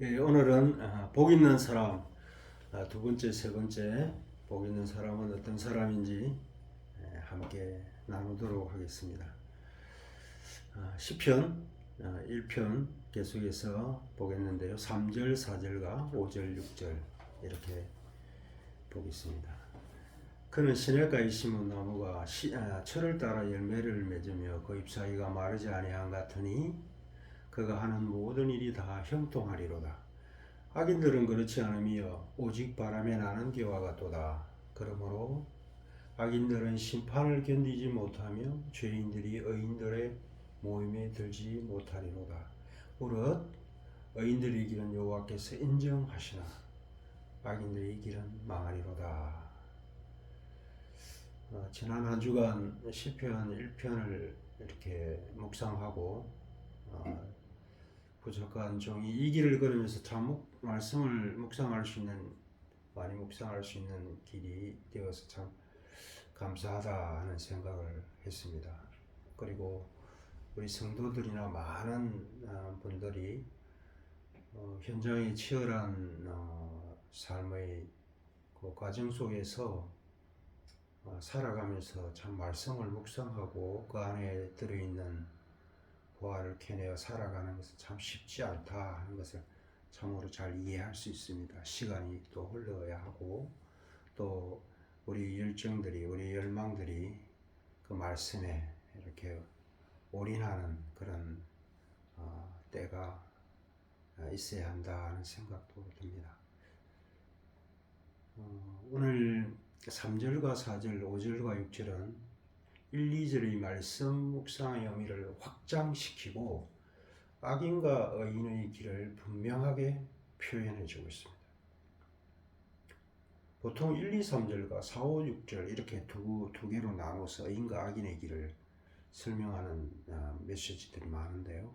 예, 오늘은 복 있는 사람 두 번째, 세 번째 복 있는 사람은 어떤 사람인지 함께 나누도록 하겠습니다. 시편 1편 계속해서 보겠는데요. 3절, 4절과 5절, 6절 이렇게 보겠습니다. 그는 시냇가에 심은 나무가 철을 따라 열매를 맺으며 그 잎사귀가 마르지 아니한 같으니 그가 하는 모든 일이 다 형통하리로다. 악인들은 그렇지 않으며 오직 바람에 나는 개와 같도다. 그러므로 악인들은 심판을 견디지 못하며 죄인들이 의인들의 모임에 들지 못하리로다. 무릇 의인들의 길은 여호와께서 인정하시나 악인들의 길은 망하리로다. 지난 한 주간 시편 1편을 이렇게 묵상하고 부족한 종이 이 길을 걸으면서 참 말씀을 묵상할 수 있는, 많이 묵상할 수 있는 길이 되어서 참 감사하다 하는 생각을 했습니다. 그리고 우리 성도들이나 많은 분들이 현장의 치열한 삶의 그 과정 속에서 살아가면서 참 말씀을 묵상하고 그 안에 들어있는 보화를 캐내어 살아가는 것은 참 쉽지 않다 하는 것을 참으로 잘 이해할 수 있습니다. 시간이 또 흘러야 하고 또 우리 열정들이, 우리 열망들이 그 말씀에 이렇게 올인하는 그런 때가 있어야 한다 하는 생각도 듭니다. 오늘 3절과 4절, 5절과 6절은 1, 2절의 말씀 묵상의 의미를 확장시키고 악인과 의인의 길을 분명하게 표현해 주고 있습니다. 보통 1, 2, 3절과 4, 5, 6절 이렇게 두 개로 나눠서 의인과 악인의 길을 설명하는 메시지들이 많은데요.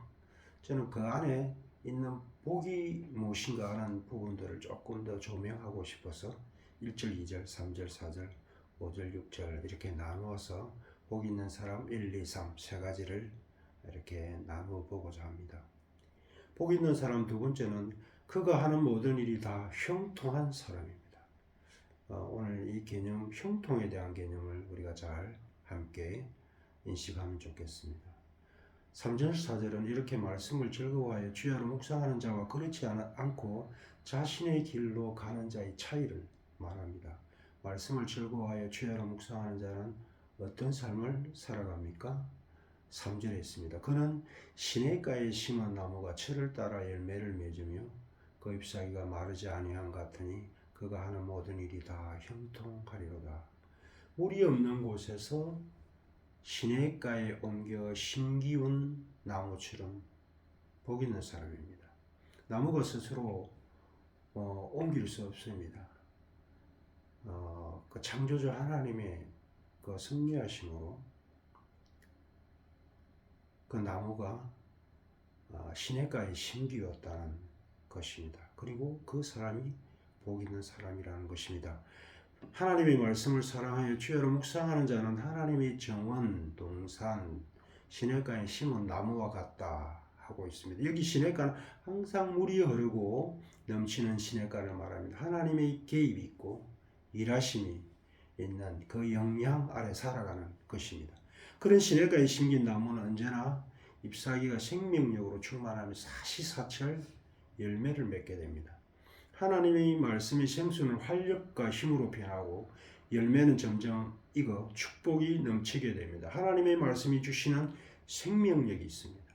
저는 그 안에 있는 복이 무엇인가 하는 부분들을 조금 더 조명하고 싶어서 1절, 2절, 3절, 4절, 5절, 6절 이렇게 나누어서 복 있는 사람 1, 2, 3 세 가지를 이렇게 나누어 보고자 합니다. 복 있는 사람 두 번째는 그가 하는 모든 일이 다 형통한 사람입니다. 오늘 이 개념, 형통에 대한 개념을 우리가 잘 함께 인식하면 좋겠습니다. 3절, 4절은 이렇게 말씀을 즐거워하여 주야로 묵상하는 자와 그렇지 않고 자신의 길로 가는 자의 차이를 말합니다. 말씀을 즐거워하여 주야로 묵상하는 자는 어떤 삶을 살아갑니까? 3절에 있습니다. 그는 시냇가에 심은 나무가 철을 따라 열매를 맺으며 그 잎사귀가 마르지 아니한 같으니 그가 하는 모든 일이 다 형통하리로다. 물이 없는 곳에서 시냇가에 옮겨 심기운 나무처럼 복 있는 사람입니다. 나무가 스스로 옮길 수 없습니다. 그 창조주 하나님의 그 섭리하심으로 그 나무가 시냇가에 심기었다는 것입니다. 그리고 그 사람이 복 있는 사람이라는 것입니다. 하나님의 말씀을 사랑하여 주야로 묵상하는 자는 하나님의 정원, 동산, 시냇가에 심은 나무와 같다 하고 있습니다. 여기 시냇가는 항상 물이 흐르고 넘치는 시냇가를 말합니다. 하나님의 개입이 있고 일하심이 있는 그 영향 아래 살아가는 것입니다. 그런 시냇가에 심긴 나무는 언제나 잎사귀가 생명력으로 충만하며 사시사철 열매를 맺게 됩니다. 하나님의 말씀이 생수는 활력과 힘으로 변하고 열매는 점점 익어 축복이 넘치게 됩니다. 하나님의 말씀이 주시는 생명력이 있습니다.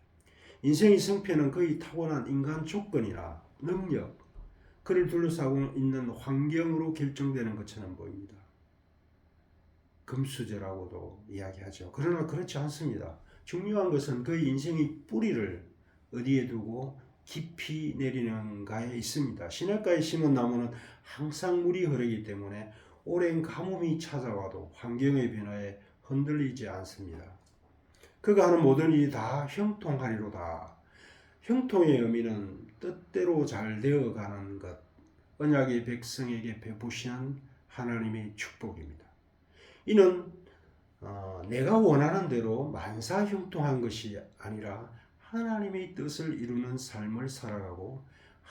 인생의 성패는 거의 타고난 인간 조건이나 능력, 그를 둘러싸고 있는 환경으로 결정되는 것처럼 보입니다. 금수저라고도 이야기하죠. 그러나 그렇지 않습니다. 중요한 것은 그의 인생의 뿌리를 어디에 두고 깊이 내리는가에 있습니다. 시냇가에 심은 나무는 항상 물이 흐르기 때문에 오랜 가뭄이 찾아와도 환경의 변화에 흔들리지 않습니다. 그가 하는 모든 일이 다 형통하리로다. 형통의 의미는 뜻대로 잘 되어가는 것, 언약의 백성에게 베푸시는 하나님의 축복입니다. 이는 내가 원하는 대로 만사형통한 것이 아니라 하나님의 뜻을 이루는 삶을 살아가고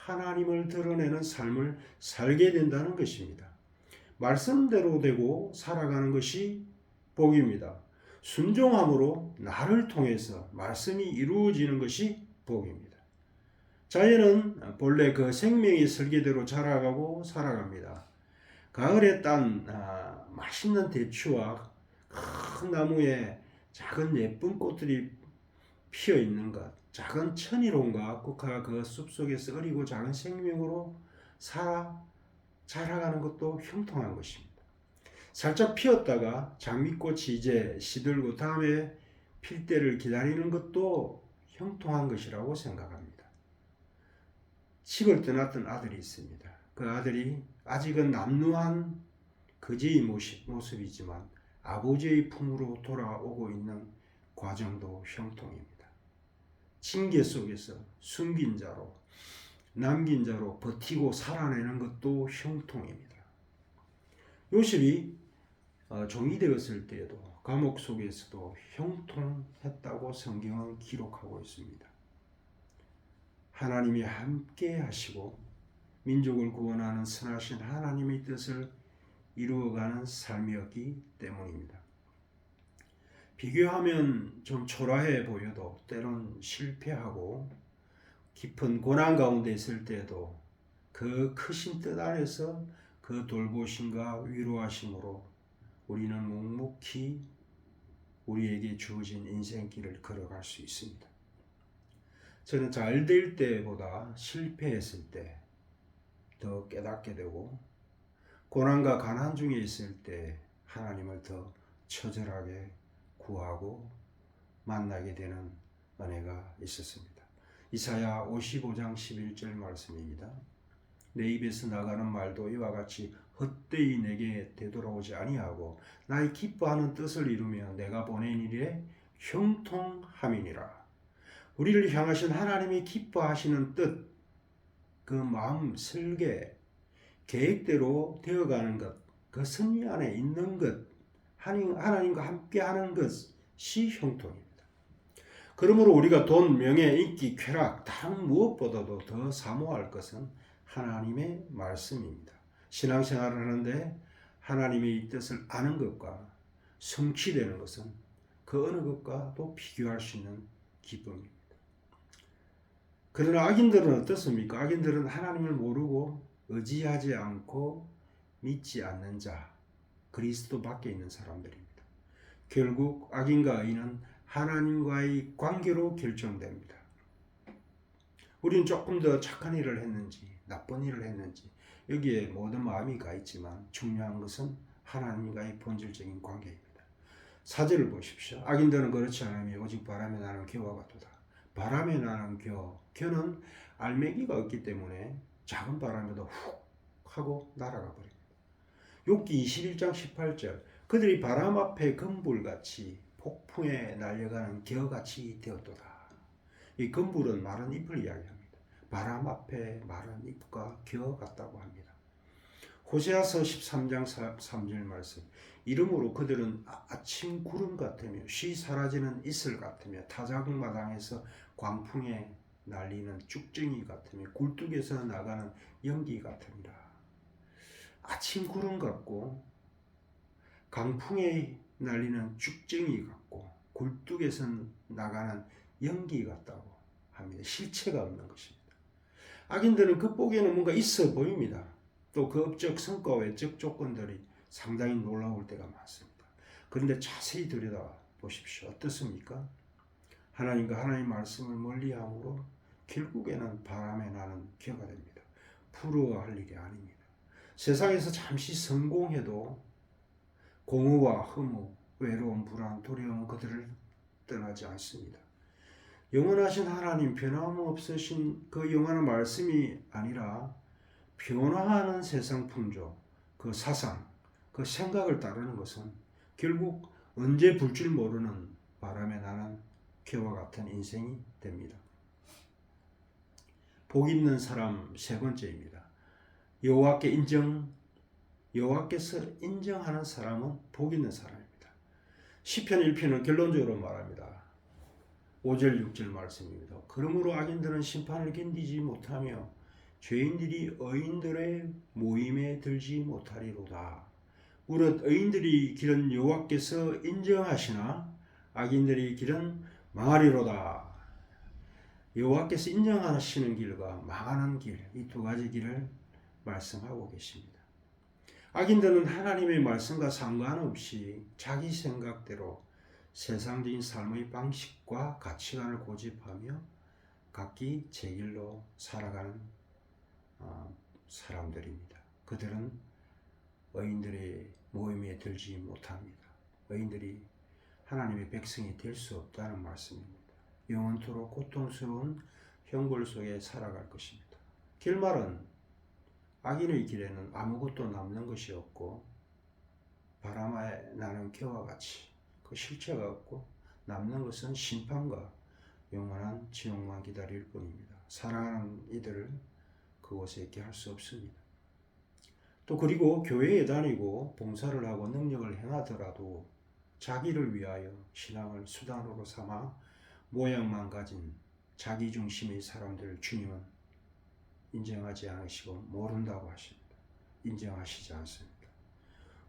하나님을 드러내는 삶을 살게 된다는 것입니다. 말씀대로 되고 살아가는 것이 복입니다. 순종함으로 나를 통해서 말씀이 이루어지는 것이 복입니다. 자연은 본래 그 생명의 설계대로 자라가고 살아갑니다. 가을에 딴 맛있는 대추와 큰 나무에 작은 예쁜 꽃들이 피어 있는 것, 작은 천일홍과 국화가 그 숲속에서 어리고 작은 생명으로 자라가는 것도 형통한 것입니다. 살짝 피었다가 장미꽃이 이제 시들고 다음에 필 때를 기다리는 것도 형통한 것이라고 생각합니다. 집을 떠났던 아들이 있습니다. 그 아들이 아직은 남루한 그제의 모습이지만 아버지의 품으로 돌아오고 있는 과정도 형통입니다. 징계 속에서 숨긴 자로, 남긴 자로 버티고 살아내는 것도 형통입니다. 요셉이 종이 되었을 때에도 감옥 속에서도 형통했다고 성경은 기록하고 있습니다. 하나님이 함께 하시고 민족을 구원하는 선하신 하나님의 뜻을 이루어가는 삶이었기 때문입니다. 비교하면 좀 초라해 보여도 때론 실패하고 깊은 고난 가운데 있을 때도 그 크신 뜻 안에서 그 돌보심과 위로하심으로 우리는 묵묵히 우리에게 주어진 인생길을 걸어갈 수 있습니다. 저는 잘 될 때보다 실패했을 때 더 깨닫게 되고 고난과 가난 중에 있을 때 하나님을 더 처절하게 구하고 만나게 되는 은혜가 있었습니다. 이사야 55장 11절 말씀입니다. 내 입에서 나가는 말도 이와 같이 헛되이 내게 되돌아오지 아니하고 나의 기뻐하는 뜻을 이루며 내가 보낸 일에 형통함이니라. 우리를 향하신 하나님이 기뻐하시는 뜻, 그 마음 설계, 계획대로 되어가는 것, 그 섭리 안에 있는 것, 하나님과 함께하는 것이 형통입니다. 그러므로 우리가 돈, 명예, 인기, 쾌락, 다른 무엇보다도 더 사모할 것은 하나님의 말씀입니다. 신앙생활을 하는데 하나님의 뜻을 아는 것과 성취되는 것은 그 어느 것과도 비교할 수 있는 기쁨입니다. 그러나 악인들은 어떻습니까? 악인들은 하나님을 모르고 의지하지 않고 믿지 않는 자, 그리스도 밖에 있는 사람들입니다. 결국 악인과 의인은 하나님과의 관계로 결정됩니다. 우리는 조금 더 착한 일을 했는지 나쁜 일을 했는지 여기에 모든 마음이 가 있지만 중요한 것은 하나님과의 본질적인 관계입니다. 사절을 보십시오. 악인들은 그렇지 않으며 오직 바람에 나는 겨와 같도다. 바람에 나는 겨는 알맹이가 없기 때문에 작은 바람에도 훅 하고 날아가 버립니다. 욥기 21장 18절 그들이 바람 앞에 금불같이 폭풍에 날려가는 겨같이 되었도다. 이 금불은 마른 잎을 이야기합니다. 바람 앞에 마른 잎과 겨 같다고 합니다. 호세아서 13장 3절 말씀 이름으로 그들은 아침 구름 같으며 쉬 사라지는 이슬 같으며 타작마당에서 광풍에 날리는 쭉정이 같으며 굴뚝에서 나가는 연기 같으니라. 아침 구름 같고 강풍에 날리는 쭉정이 같고 굴뚝에서 나가는 연기 같다고 합니다. 실체가 없는 것입니다. 악인들은 겉보기에는 뭔가 있어 보입니다. 또 그 업적 성과와 외적 조건들이 상당히 놀라울 때가 많습니다. 그런데 자세히 들여다 보십시오. 어떻습니까? 하나님과 하나님의 말씀을 멀리함으로 결국에는 바람에 나는 겨가 됩니다. 부러워할 일이 아닙니다. 세상에서 잠시 성공해도 공허와 허무, 외로움, 불안, 두려움 그들을 떠나지 않습니다. 영원하신 하나님, 변함없으신 그 영원한 말씀이 아니라 변화하는 세상 풍조, 그 사상, 그 생각을 따르는 것은 결국 언제 불 줄 모르는 바람에 나는 겨와 같은 인생이 됩니다. 복 있는 사람 세 번째입니다. 여호와께서 인정하는 사람은 복 있는 사람입니다. 시편 1편은 결론적으로 말합니다. 5절 6절 말씀입니다. 그러므로 악인들은 심판을 견디지 못하며 죄인들이 의인들의 모임에 들지 못하리로다. 무릇 의인들이 길은 여호와께서 인정하시나 악인들의 길은 망하리로다. 여호와께서 인정하시는 길과 망하는 길, 이 두 가지 길을 말씀하고 계십니다. 악인들은 하나님의 말씀과 상관없이 자기 생각대로 세상적인 삶의 방식과 가치관을 고집하며 각기 제 길로 살아가는 사람들입니다. 그들은 의인들의 모임에 들지 못합니다. 의인들이 하나님의 백성이 될 수 없다는 말씀입니다. 영원토록 고통스러운 형벌 속에 살아갈 것입니다. 결말은 악인의 길에는 아무것도 남는 것이 없고 바람에 나는 겨와 같이 그 실체가 없고 남는 것은 심판과 영원한 지옥만 기다릴 뿐입니다. 사랑하는 이들을 그곳에 있게 할 수 없습니다. 또 그리고 교회에 다니고 봉사를 하고 능력을 행하더라도 자기를 위하여 신앙을 수단으로 삼아 모양만 가진 자기중심의 사람들을 주님은 인정하지 않으시고 모른다고 하십니다. 인정하시지 않습니다.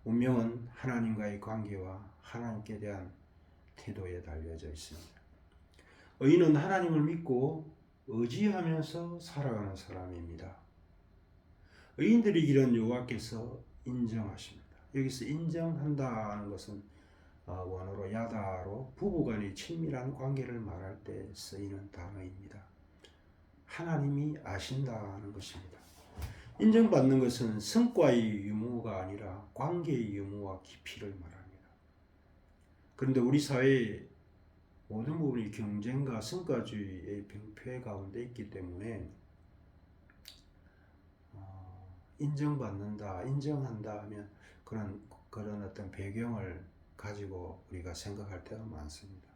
운명은 하나님과의 관계와 하나님께 대한 태도에 달려져 있습니다. 의인은 하나님을 믿고 의지하면서 살아가는 사람입니다. 의인들의 길은 여호와께서 인정하십니다. 여기서 인정한다는 것은 원어로 야다로 부부간의 친밀한 관계를 말할 때 쓰이는 단어입니다. 하나님이 아신다는 것입니다. 인정받는 것은 성과의 유무가 아니라 관계의 유무와 깊이를 말합니다. 그런데 우리 사회의 모든 부분이 경쟁과 성과주의의 병폐 가운데 있기 때문에 인정받는다, 인정한다 하면 그런 어떤 배경을 가지고 우리가 생각할 때가 많습니다.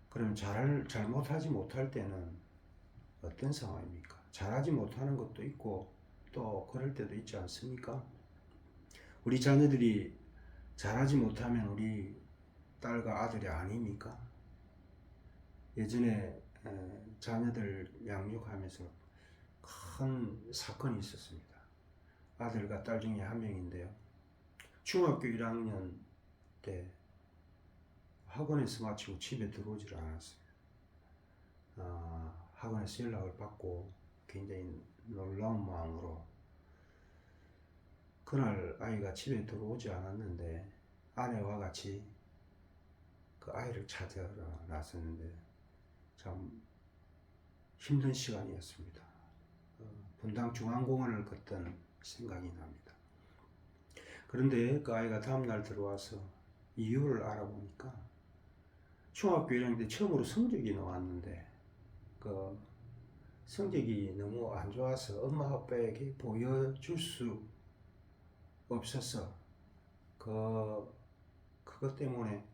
그럼 잘못하지 못할 때는 어떤 상황입니까? 잘하지 못하는 것도 있고 또 그럴 때도 있지 않습니까? 우리 자녀들이 잘하지 못하면 우리 딸과 아들이 아닙니까? 예전에 자녀들 양육하면서 큰 사건이 있었습니다. 아들과 딸 중에 한 명인데요. 중학교 1학년 때 학원에서 마치고 집에 들어오질 않았어요. 학원에서 연락을 받고 굉장히 놀라운 마음으로 그날 아이가 집에 들어오지 않았는데 아내와 같이 그 아이를 찾으러 나섰는데 참 힘든 시간이었습니다. 분당 중앙공원을 걷던 생각이 납니다. 그런데 그 아이가 다음날 들어와서 이유를 알아보니까 중학교 1학년 때 처음으로 성적이 나왔는데 그 성적이 너무 안 좋아서 엄마 아빠에게 보여줄 수 없어서 그것 때문에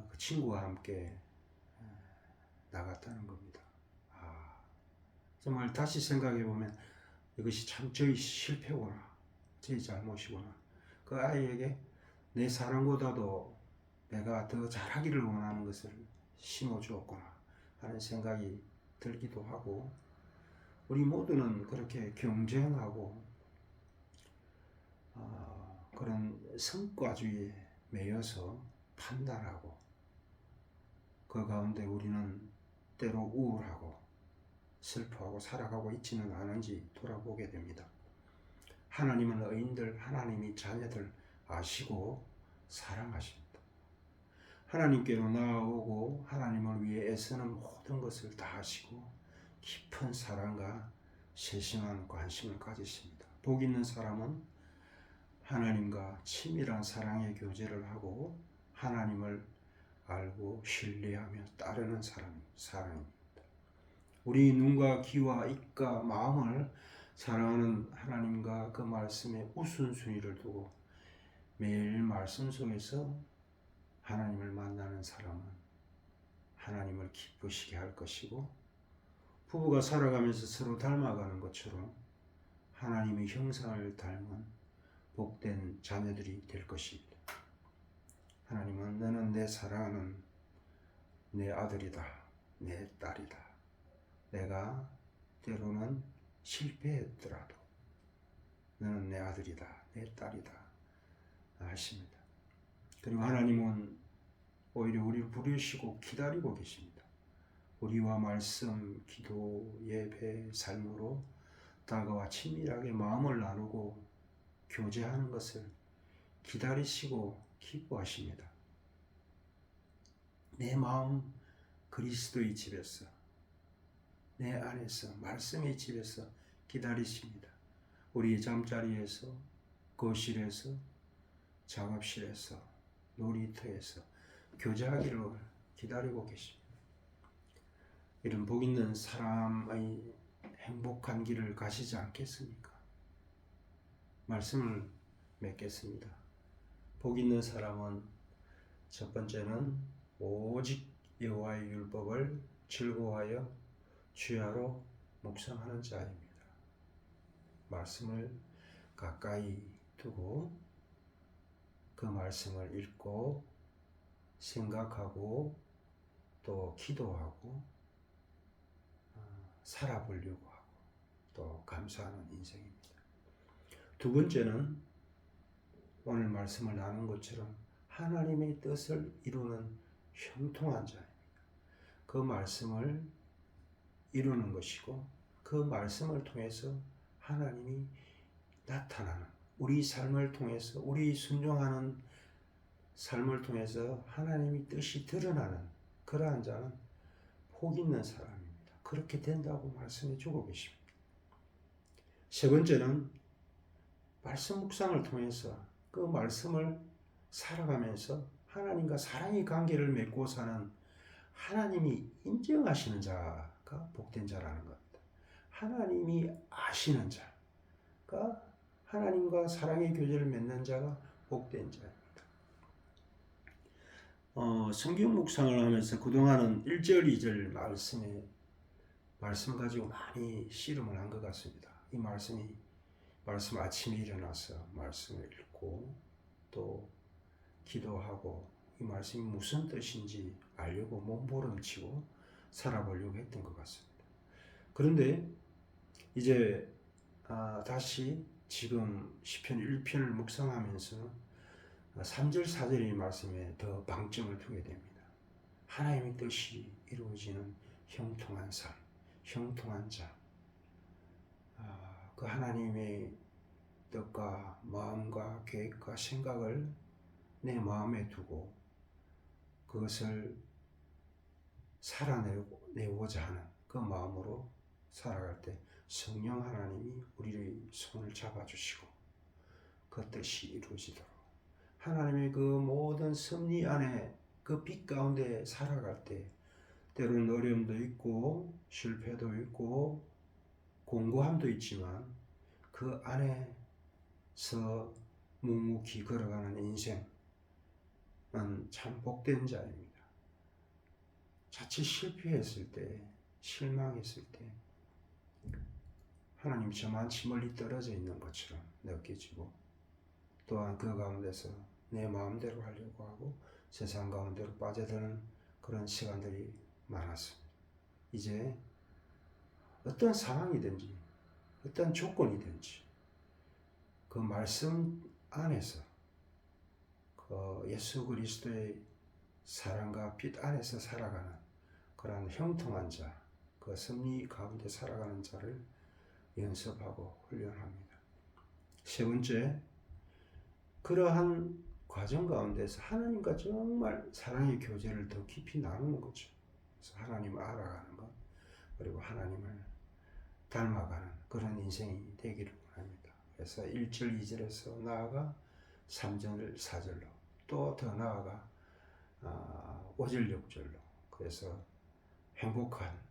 그 친구와 함께 나갔다는 겁니다. 정말 다시 생각해 보면 이것이 참 저희 실패구나, 저희 잘못이구나. 그 아이에게 내 사랑보다도 내가 더 잘하기를 원하는 것을 심어주었구나 하는 생각이 들기도 하고, 우리 모두는 그렇게 경쟁하고 그런 성과주의에 매여서 판단하고 그 가운데 우리는 때로 우울하고 슬퍼하고 살아가고 있지는 않은지 돌아보게 됩니다. 하나님은 의인들, 하나님이 자녀들 아시고 사랑하십니다. 하나님께로 나아오고 하나님을 위해 애쓰는 모든 것을 다 하시고 깊은 사랑과 세심한 관심을 가지십니다. 복 있는 사람은 하나님과 친밀한 사랑의 교제를 하고 하나님을 알고 신뢰하며 따르는 사람입니다. 우리 눈과 귀와 입과 마음을 사랑하는 하나님과 그 말씀에 우선순위를 두고 매일 말씀 속에서 하나님을 만나는 사람은 하나님을 기쁘시게 할 것이고, 부부가 살아가면서 서로 닮아가는 것처럼 하나님의 형상을 닮은 복된 자녀들이 될 것입니다. 하나님은 너는 내 사랑하는 내 아들이다, 내 딸이다. 내가 때로는 실패했더라도 너는 내 아들이다, 내 딸이다 하십니다. 그리고 하나님은 오히려 우리를 부르시고 기다리고 계십니다. 우리와 말씀, 기도, 예배, 삶으로 다가와 친밀하게 마음을 나누고 교제하는 것을 기다리시고 기뻐하십니다. 내 마음 그리스도의 집에서, 내 안에서, 말씀의 집에서 기다리십니다. 우리의 잠자리에서, 거실에서, 작업실에서, 놀이터에서 교제하기를 기다리고 계십니다. 이런 복 있는 사람의 행복한 길을 가시지 않겠습니까? 말씀을 맺겠습니다. 복 있는 사람은 첫 번째는 오직 여호와의 율법을 즐거워하여 주야로 묵상하는 자입니다. 말씀을 가까이 두고 그 말씀을 읽고 생각하고 또 기도하고 살아보려고 하고 또 감사하는 인생입니다. 두 번째는 오늘 말씀을 나눈 것처럼 하나님의 뜻을 이루는 형통한 자입니다. 그 말씀을 이루는 것이고 그 말씀을 통해서 하나님이 나타나는, 우리 삶을 통해서, 우리 순종하는 삶을 통해서 하나님의 뜻이 드러나는 그러한 자는 복 있는 사람입니다. 그렇게 된다고 말씀해 주고 계십니다. 세 번째는 말씀 묵상을 통해서 그 말씀을 살아가면서 하나님과 사랑의 관계를 맺고 사는 하나님이 인정하시는 자가 복된 자라는 겁니다. 하나님이 아시는 자가, 하나님과 사랑의 교제를 맺는 자가 복된 자입니다. 성경 묵상을 하면서 그동안은 1절, 2절 말씀 가지고 많이 씨름을 한 것 같습니다. 이 말씀 아침에 일어나서 말씀을 읽고 또 기도하고 이 말씀이 무슨 뜻인지 알려고 몸부림치고 살아보려고 했던 것 같습니다. 그런데 이제 다시 지금 시편 1편을 묵상하면서 3절, 4절의 말씀에 더 방점을 두게 됩니다. 하나님의 뜻이 이루어지는 형통한 삶, 형통한 자, 그 하나님의 뜻과 마음과 계획과 생각을 내 마음에 두고 그것을 살아내고자 하는 그 마음으로 살아갈 때 성령 하나님이 우리의 손을 잡아주시고 그 뜻이 이루어지도록 하나님의 그 모든 섭리 안에 그 빛 가운데 살아갈 때 때로는 어려움도 있고 실패도 있고 공고함도 있지만 그 안에서 묵묵히 걸어가는 인생은 참 복된 자입니다. 자칫 실패했을 때, 실망했을 때 하나님 저만치 멀리 떨어져 있는 것처럼 느껴지고 또한 그 가운데서 내 마음대로 하려고 하고 세상 가운데로 빠져드는 그런 시간들이 많았습니다. 이제 어떤 상황이든지 어떤 조건이든지 그 말씀 안에서 그 예수 그리스도의 사랑과 빛 안에서 살아가는 그런 형통한 자, 그 섭리 가운데 살아가는 자를 연습하고 훈련합니다. 세 번째, 그러한 과정 가운데서 하나님과 정말 사랑의 교제를 더 깊이 나누는 거죠. 그래서 하나님을 알아가는 것, 그리고 하나님을 닮아가는 그런 인생이 되기를 원합니다. 그래서 1절, 2절에서 나아가 3절, 4절로 또 더 나아가 5절, 6절로 그래서 행복한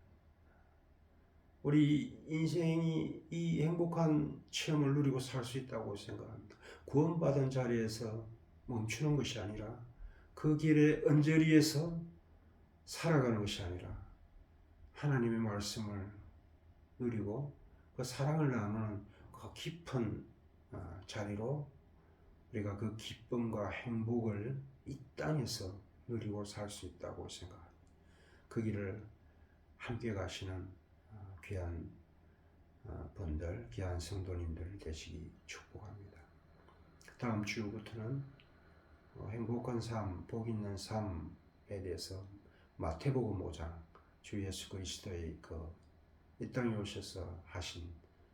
우리 인생이 이 행복한 체험을 누리고 살 수 있다고 생각합니다. 구원받은 자리에서 멈추는 것이 아니라 그 길의 언저리에서 살아가는 것이 아니라 하나님의 말씀을 누리고 그 사랑을 나누는 그 깊은 자리로 우리가 그 기쁨과 행복을 이 땅에서 누리고 살 수 있다고 생각합니다. 그 길을 함께 가시는 귀한 분들, 귀한 성도님들 되시기 축복합니다. 다음 주부터는 행복한 삶, 복 있는 삶에 대해서 마태복음 5장 주 예수 그리스도의 이 땅에 오셔서 하신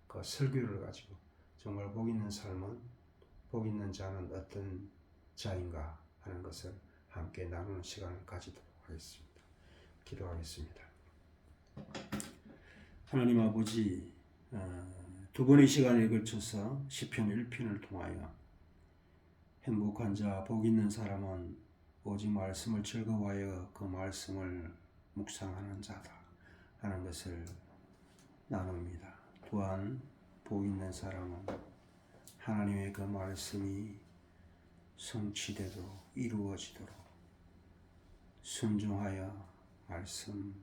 그 설교를 가지고 정말 복 있는 삶은, 복 있는 자는 어떤 자인가 하는 것을 함께 나누는 시간을 가지도록 하겠습니다. 기도하겠습니다. 하나님 아버지, 두 번의 시간에 걸쳐서 시편 1편을 통하여 행복한 자, 복 있는 사람은 오직 말씀을 즐거워하여 그 말씀을 묵상하는 자다 하는 것을 나눕니다. 또한 복 있는 사람은 하나님의 그 말씀이 성취되도록, 이루어지도록 순종하여 말씀,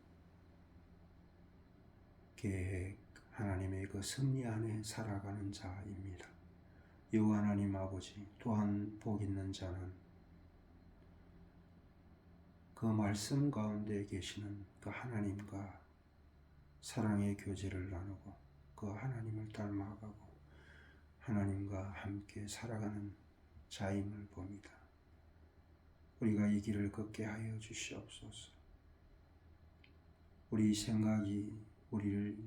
계획, 하나님의 그 섭리 안에 살아가는 자입니다. 여호와 하나님 아버지, 또한 복 있는 자는 그 말씀 가운데 계시는 그 하나님과 사랑의 교제를 나누고 그 하나님을 닮아가고 하나님과 함께 살아가는 자임을 봅니다. 우리가 이 길을 걷게 하여 주시옵소서. 우리 생각이 우리를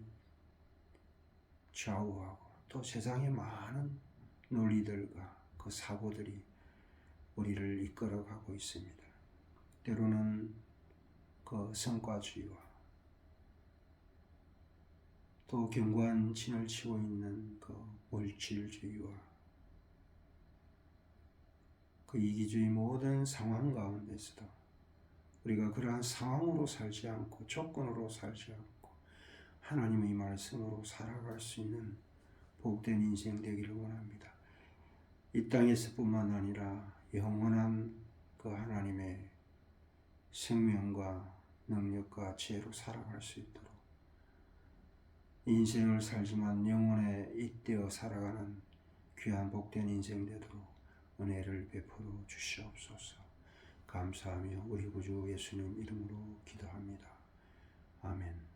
좌우하고 또 세상의 많은 논리들과 그 사고들이 우리를 이끌어가고 있습니다. 때로는 그 성과주의와 또 견고한 진을 치고 있는 그 물질주의와 그 이기주의 모든 상황 가운데서도 우리가 그러한 상황으로 살지 않고 조건으로 살지 않고 하나님의 말씀으로 살아갈 수 있는 복된 인생 되기를 원합니다. 이 땅에서뿐만 아니라 영원한 그 하나님의 생명과 능력과 지혜로 살아갈 수 있도록 인생을 살지만 영혼에 잇대어 살아가는 귀한 복된 인생 되도록 은혜를 베풀어 주시옵소서. 감사하며 우리 구주 예수님 이름으로 기도합니다. 아멘.